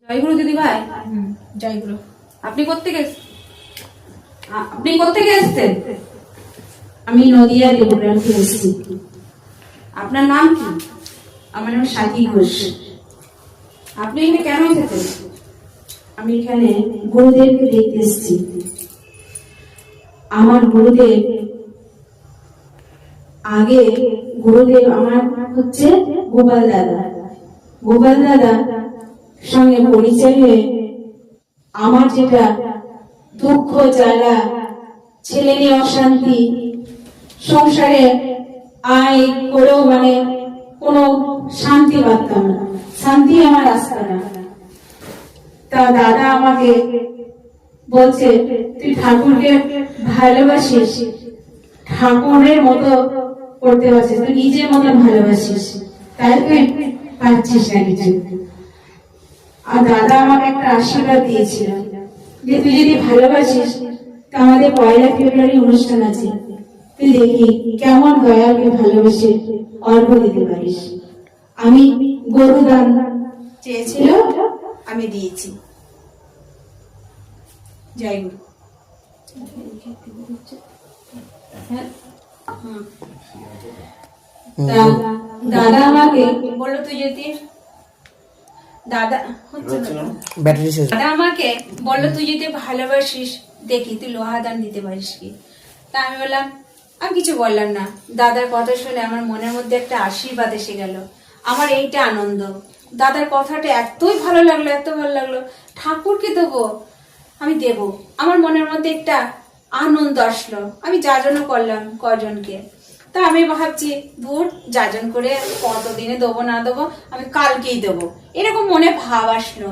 জয়গুরু দিদি ভাই। জয়গুরু। আপনি কোত্থেকে এসছেন? আমি নদিয়া দেবগ্রাম থেকে এসেছি। আপনার নাম কি? আমার নাম সাথী ঘোষ। আপনি এখানে কেন এসেছেন? আমি এখানে গুরুদেবকে দেখতে এসেছি। আমার গুরুদেব আমার হচ্ছে গোপাল দাদা। গোপাল দাদা সঙ্গে পরিচয় হয়ে আমার যেটা দুঃখ জ্বালা, ছেলে নিয়ে অশান্তি, সংসারে আয় করেও কোনো শান্তি পাতাম না, শান্তি আমার আসতো না। তা দাদা আমাকে বলছে, তুই ঠাকুরকে ভালোবাসিস, ঠাকুরের মতো করতে পারছিস, তুই নিজের মতো ভালোবাসিস, তাই তুই পাচ্ছিস না কিছু। আর দাদা আমাকে একটা আশীর্বাদ দিয়েছিল যে তুই যদি ভালোবাসিস, তা আমাদের 1 ফেব্রুয়ারি অনুষ্ঠান আছে, তুই দেখি কেমন দয়ালকে ভালোবেসে অর্ঘ দিতে পারিস। আমি গরু দান চেয়েছিল, আমি দিয়েছি। জয় গুরু। দাদা আমাকে বললো তুই যদি দাদা আমাকে বললো তুই যদি ভালোবাসিস, দেখি তুই লোহা দান দিতে পারিস কি। তা আমি বললাম, আমি কিছু বললাম না। দাদার কথা শুনে আমার মনের মধ্যে একটা আশীর্বাদ এসে গেল। আমার এইটা আনন্দ। দাদার কথাটা এতই ভালো লাগলো, এত ভালো লাগলো। ঠাকুরকে দেবো, আমি দেব। আমার মনের মধ্যে একটা আনন্দ আসলো। আমি যাজনও করলাম কজনকে। তা আমি ভাবছি, ধুর, যাজন করে কতদিনে দেবো না দেবো, আমি কালকেই দেবো, এরকম মনে ভাব আসলো।